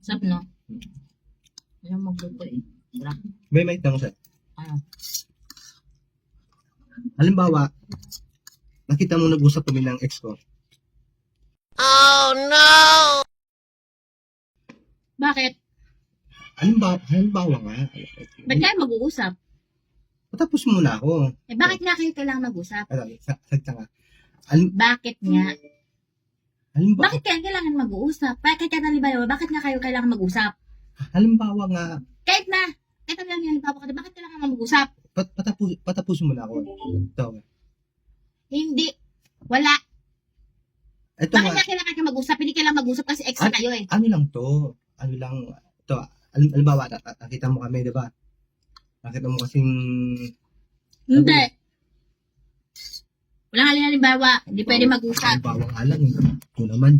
Sap, no? Ayaw magluto eh. Grabe. May tanong sir. Ano? Halimbawa, nakita mo nag-usap kami ng ex ko. Bakit? Halimbawa nga. Ba't kayo mag-uusap? Patapos muna ako. Eh, bakit nga kayo kailangan mag-usap? Sagta nga. Bakit nga? Halimbawa, Bakit kayo kailangan mag-uusap? Bakit ka nalibayo? Bakit nga kayo kailangan mag-usap? halimbawa nga, Kahit na lang yan, bakit kailangan mag-usap? patapos muna ako. Ito. Hindi. Wala. Ito Bakit nga, nga kailangan kayo mag-usap? Hindi kailangan mag-usap kasi ex na kayo eh. ano lang to? Ano lang, ito, halimbawa, nakita mo kami, di ba? Nakita mo kasing, Hindi. Walang halimbawa. Hindi pwede mag-usap. halimbawa nga lang, ito naman.